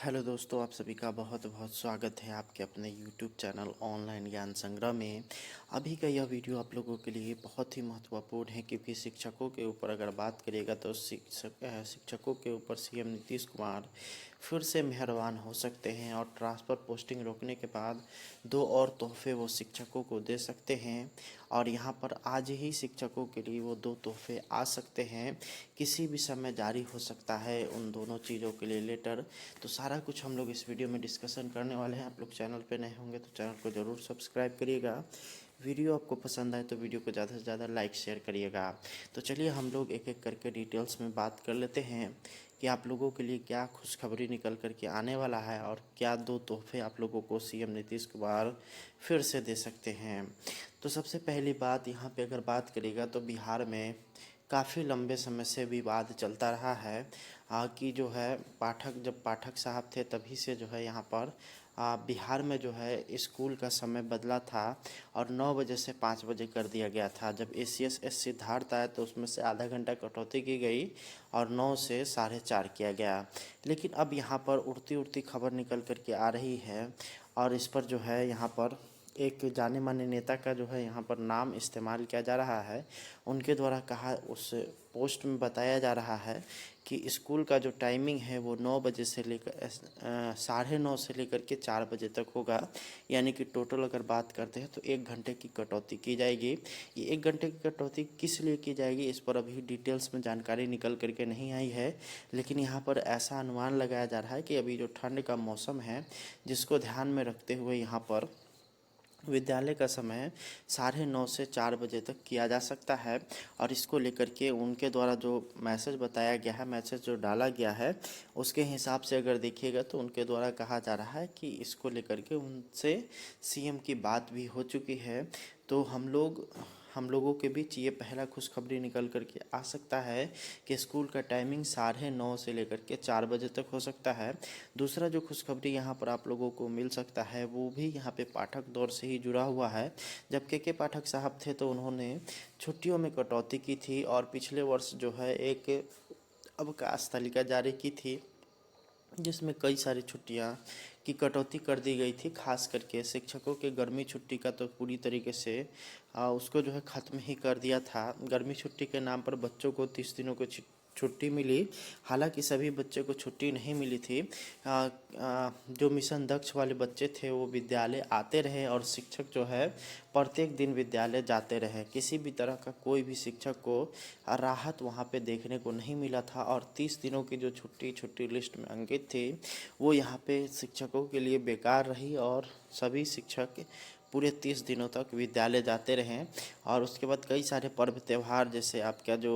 Hello दोस्तों, आप सभी का बहुत बहुत स्वागत है आपके अपने यूट्यूब चैनल ऑनलाइन ज्ञान संग्रह में। अभी का यह वीडियो आप लोगों के लिए बहुत ही महत्वपूर्ण है, क्योंकि शिक्षकों के ऊपर अगर बात करिएगा तो शिक्षकों के ऊपर सीएम नीतीश कुमार फिर से मेहरबान हो सकते हैं और ट्रांसफ़र पोस्टिंग रोकने के बाद दो और तोहफे वो शिक्षकों को दे सकते हैं। और यहाँ पर आज ही शिक्षकों के लिए वो दो तोहफे आ सकते हैं, किसी भी समय जारी हो सकता है उन दोनों चीज़ों के लिए लेटर। तो सारा कुछ हम लोग इस वीडियो में डिस्कशन करने वाले हैं। आप लोग चैनल पे नए होंगे तो चैनल को ज़रूर सब्सक्राइब करिएगा। वीडियो आपको पसंद आए तो वीडियो को ज़्यादा से ज़्यादा लाइक शेयर करिएगा। तो चलिए हम लोग एक एक करके डिटेल्स में बात कर लेते हैं कि आप लोगों के लिए क्या खुशखबरी निकल कर के आने वाला है और क्या दो तोहफे आप लोगों को सीएम नीतीश कुमार फिर से दे सकते हैं। तो सबसे पहली बात यहाँ पे अगर बात करिएगा तो बिहार में काफ़ी लंबे समय से विवाद चलता रहा है कि जो है जब पाठक साहब थे तभी से जो है यहाँ पर बिहार में जो है स्कूल का समय बदला था और 9 बजे से 5 बजे कर दिया गया था। जब एसीएस सिद्धार्थ आया तो उसमें से आधा घंटा कटौती की गई और 9 से 4:30 किया गया। लेकिन अब यहाँ पर उड़ती उड़ती खबर निकल कर के आ रही है और इस पर जो है यहाँ पर एक जाने माने नेता का जो है यहाँ पर नाम इस्तेमाल किया जा रहा है। उनके द्वारा कहा उस पोस्ट में बताया जा रहा है कि स्कूल का जो टाइमिंग है वो 9 बजे से लेकर 9:30 से लेकर के 4 बजे तक होगा। यानी कि टोटल अगर बात करते हैं तो 1 घंटे की कटौती की जाएगी। ये 1 घंटे की कटौती किस लिए की जाएगी इस पर अभी डिटेल्स में जानकारी निकल करके नहीं आई है, लेकिन यहाँ पर ऐसा अनुमान लगाया जा रहा है कि अभी जो ठंड का मौसम है जिसको ध्यान में रखते हुए यहाँ पर विद्यालय का समय 9:30 से 4 बजे तक किया जा सकता है। और इसको लेकर के उनके द्वारा जो मैसेज बताया गया है, मैसेज जो डाला गया है, उसके हिसाब से अगर देखिएगा तो उनके द्वारा कहा जा रहा है कि इसको लेकर के उनसे सीएम की बात भी हो चुकी है। तो हम लोगों के बीच ये पहला खुशखबरी निकल कर के आ सकता है कि स्कूल का टाइमिंग 9:30 से लेकर के 4 बजे तक हो सकता है। दूसरा जो खुशखबरी यहाँ पर आप लोगों को मिल सकता है वो भी यहाँ पे पाठक दौर से ही जुड़ा हुआ है। जब के पाठक साहब थे तो उन्होंने छुट्टियों में कटौती की थी और पिछले वर्ष जो है एक अवकाश तालिका जारी की थी जिसमें कई सारी छुट्टियां की कटौती कर दी गई थी। खास करके शिक्षकों के गर्मी छुट्टी का तो पूरी तरीके से उसको जो है ख़त्म ही कर दिया था। गर्मी छुट्टी के नाम पर बच्चों को 30 दिनों की छुट्टी मिली। हालांकि सभी बच्चे को छुट्टी नहीं मिली थी। जो मिशन दक्ष वाले बच्चे थे वो विद्यालय आते रहे और शिक्षक जो है प्रत्येक दिन विद्यालय जाते रहे। किसी भी तरह का कोई भी शिक्षक को राहत वहाँ पे देखने को नहीं मिला था और 30 दिनों की जो छुट्टी लिस्ट में अंकित थी वो यहाँ पे शिक्षकों के लिए बेकार रही और सभी शिक्षक पूरे 30 दिनों तक विद्यालय जाते रहें। और उसके बाद कई सारे पर्व त्यौहार जैसे आपका जो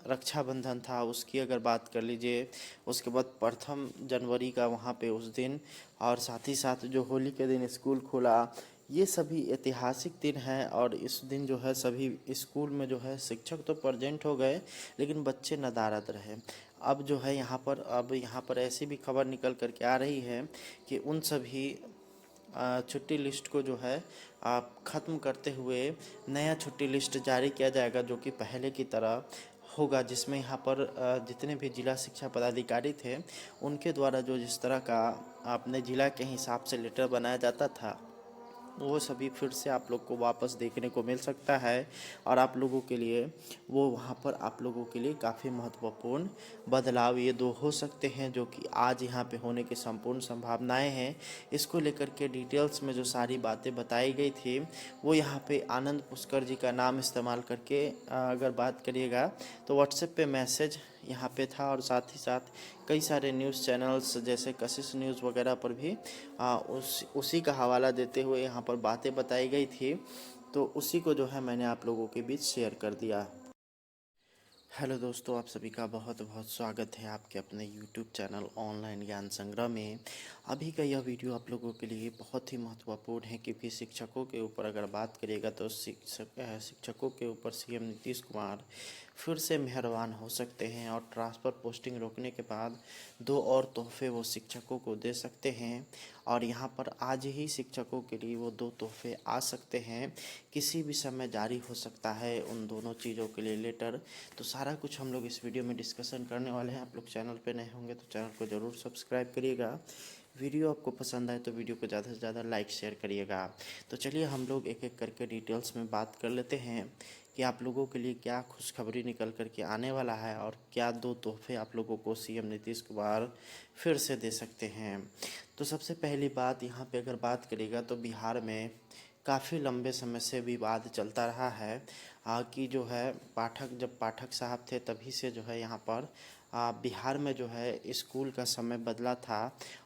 रक्षाबंधन था उसकी अगर बात कर लीजिए, उसके बाद 1 जनवरी का वहाँ पे उस दिन, और साथ ही साथ जो होली के दिन स्कूल खुला, ये सभी ऐतिहासिक दिन हैं। और इस दिन जो है सभी स्कूल में जो है शिक्षक तो प्रेजेंट हो गए लेकिन बच्चे नदारद रहे। अब जो है यहाँ पर ऐसी भी खबर निकल कर के आ रही है कि उन सभी छुट्टी लिस्ट को जो है ख़त्म करते हुए नया छुट्टी लिस्ट जारी किया जाएगा, जो कि पहले की तरह होगा, जिसमें यहाँ पर जितने भी जिला शिक्षा पदाधिकारी थे उनके द्वारा जो जिस तरह का अपने ज़िला के हिसाब से लेटर बनाया जाता था वो सभी फिर से आप लोग को वापस देखने को मिल सकता है। और आप लोगों के लिए वो वहाँ पर आप लोगों के लिए काफ़ी महत्वपूर्ण बदलाव ये दो हो सकते हैं, जो कि आज यहाँ पे होने की संपूर्ण संभावनाएं हैं। इसको लेकर के डिटेल्स में जो सारी बातें बताई गई थी वो यहाँ पे आनंद पुष्कर जी का नाम इस्तेमाल करके अगर बात करिएगा तो व्हाट्सएप पे मैसेज यहाँ पे था। और साथ ही साथ कई सारे न्यूज़ चैनल्स जैसे कशिश न्यूज़ वगैरह पर भी उसी का हवाला देते हुए यहाँ पर बातें बताई गई थी। तो उसी को जो है मैंने आप लोगों के बीच शेयर कर दिया। हेलो दोस्तों, आप सभी का बहुत बहुत स्वागत है आपके अपने यूट्यूब चैनल ऑनलाइन ज्ञान संग्रह में। अभी का यह वीडियो आप लोगों के लिए बहुत ही महत्वपूर्ण है, क्योंकि शिक्षकों के ऊपर अगर बात करिएगा तो शिक्षकों के ऊपर सीएम नीतीश कुमार फिर से मेहरबान हो सकते हैं और ट्रांसफ़र पोस्टिंग रोकने के बाद 2 और तोहफ़े वो शिक्षकों को दे सकते हैं। और यहाँ पर आज ही शिक्षकों के लिए वो 2 तोहफ़े आ सकते हैं, किसी भी समय जारी हो सकता है उन दोनों चीज़ों के लिए लेटर। तो सारा कुछ हम लोग इस वीडियो में डिस्कशन करने वाले हैं। आप लोग चैनल पे नए होंगे तो चैनल को ज़रूर सब्सक्राइब करिएगा। वीडियो आपको पसंद आए तो वीडियो को ज़्यादा से ज़्यादा लाइक शेयर करिएगा। तो चलिए हम लोग एक एक करके डिटेल्स में बात कर लेते हैं कि आप लोगों के लिए क्या खुशखबरी निकल कर के आने वाला है और क्या 2 तोहफ़े आप लोगों को सीएम नीतीश कुमार फिर से दे सकते हैं। तो सबसे पहली बात यहाँ पे अगर बात करिएगा तो बिहार में काफ़ी लंबे समय से विवाद चलता रहा है कि जो है जब पाठक साहब थे तभी से जो है यहाँ पर बिहार में जो है स्कूल का समय बदला था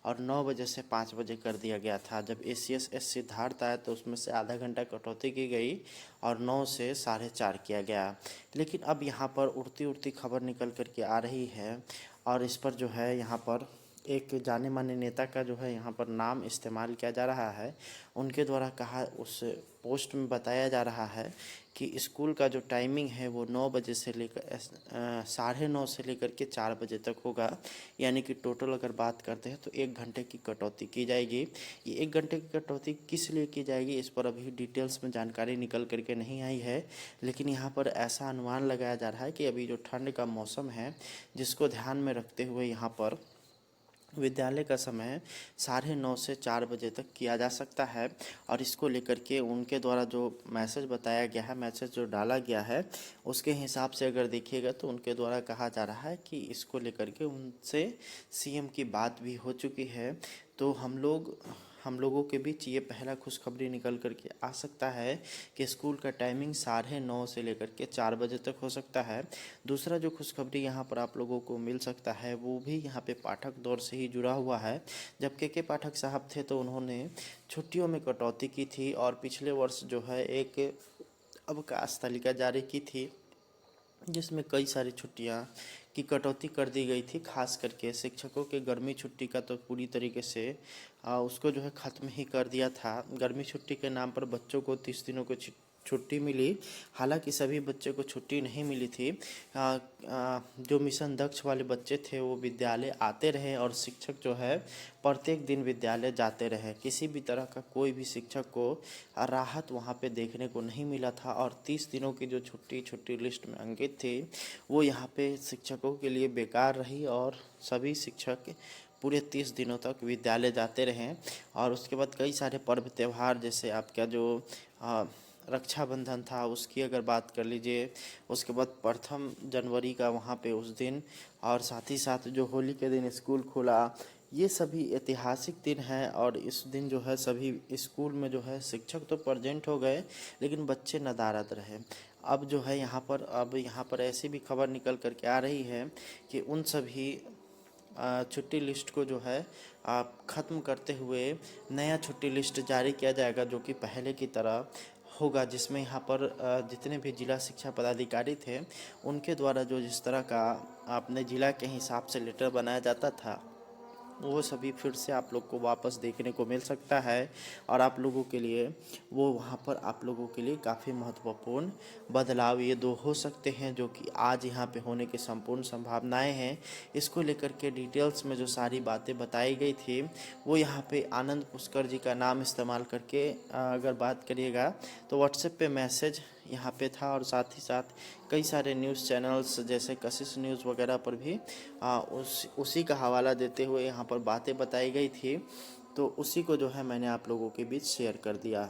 और 9 बजे से 5 बजे कर दिया गया था। जब ACS सिद्धार्थ आया तो उसमें से आधा घंटा कटौती की गई और 9 से 4:30 किया गया। लेकिन अब यहाँ पर उड़ती उड़ती खबर निकल कर के आ रही है और इस पर जो है यहाँ पर एक जाने माने नेता का जो है यहाँ पर नाम इस्तेमाल किया जा रहा है। उनके द्वारा कहा उस पोस्ट में बताया जा रहा है कि स्कूल का जो टाइमिंग है वो 9 बजे से लेकर 9:30 से लेकर के 4 बजे तक होगा। यानी कि टोटल अगर बात करते हैं तो 1 घंटे की कटौती की जाएगी। ये 1 घंटे की कटौती किस लिए की जाएगी इस पर अभी डिटेल्स में जानकारी निकल करके नहीं आई है। लेकिन यहाँ पर ऐसा अनुमान लगाया जा रहा है कि अभी जो ठंड का मौसम है जिसको ध्यान में रखते हुए यहाँ पर विद्यालय का समय 9:30 से 4 बजे तक किया जा सकता है। और इसको लेकर के उनके द्वारा जो मैसेज बताया गया है, मैसेज जो डाला गया है उसके हिसाब से अगर देखिएगा तो उनके द्वारा कहा जा रहा है कि इसको लेकर के उनसे सीएम की बात भी हो चुकी है। तो हम लोगों के बीच ये पहला खुशखबरी निकल कर के आ सकता है कि स्कूल का टाइमिंग 9:30 से लेकर के 4 बजे तक हो सकता है। दूसरा जो खुशखबरी यहाँ पर आप लोगों को मिल सकता है वो भी यहाँ पे पाठक दौर से ही जुड़ा हुआ है। जब के पाठक साहब थे तो उन्होंने छुट्टियों में कटौती की थी और पिछले वर्ष जो है एक अवकाश तालिका जारी की थी जिसमें कई सारी छुट्टियां की कटौती कर दी गई थी। खास करके शिक्षकों के गर्मी छुट्टी का तो पूरी तरीके से उसको जो है ख़त्म ही कर दिया था। गर्मी छुट्टी के नाम पर बच्चों को 30 दिनों को छुट्टी मिली। हालांकि सभी बच्चे को छुट्टी नहीं मिली थी। जो मिशन दक्ष वाले बच्चे थे वो विद्यालय आते रहे और शिक्षक जो है प्रत्येक दिन विद्यालय जाते रहे। किसी भी तरह का कोई भी शिक्षक को राहत वहाँ पे देखने को नहीं मिला था और 30 दिनों की जो छुट्टी लिस्ट में अंकित थी वो यहाँ पे शिक्षकों के लिए बेकार रही और सभी शिक्षक पूरे 30 दिनों तक विद्यालय जाते रहें। और उसके बाद कई सारे पर्व त्यौहार जैसे आपका जो रक्षाबंधन था उसकी अगर बात कर लीजिए, उसके बाद 1 जनवरी का वहाँ पे उस दिन, और साथ ही साथ जो होली के दिन स्कूल खुला, ये सभी ऐतिहासिक दिन हैं। और इस दिन जो है सभी स्कूल में जो है शिक्षक तो प्रेजेंट हो गए लेकिन बच्चे नदारद रहे। अब जो है यहाँ पर ऐसी भी खबर निकल कर के आ रही है कि उन सभी छुट्टी लिस्ट को जो है ख़त्म करते हुए नया छुट्टी लिस्ट जारी किया जाएगा जो कि पहले की तरह होगा, जिसमें यहाँ पर जितने भी जिला शिक्षा पदाधिकारी थे उनके द्वारा जो जिस तरह का अपने ज़िला के हिसाब से लेटर बनाया जाता था वो सभी फिर से आप लोग को वापस देखने को मिल सकता है। और आप लोगों के लिए वो वहाँ पर आप लोगों के लिए काफ़ी महत्वपूर्ण बदलाव ये 2 हो सकते हैं जो कि आज यहाँ पे होने की संपूर्ण संभावनाएं हैं। इसको लेकर के डिटेल्स में जो सारी बातें बताई गई थी वो यहाँ पे आनंद पुष्कर जी का नाम इस्तेमाल करके अगर बात करिएगा तो व्हाट्सएप पे मैसेज यहाँ पे था। और साथ ही साथ कई सारे न्यूज़ चैनल्स जैसे कशिश न्यूज़ वगैरह पर भी उसी का हवाला देते हुए यहाँ पर बातें बताई गई थी। तो उसी को जो है मैंने आप लोगों के बीच शेयर कर दिया।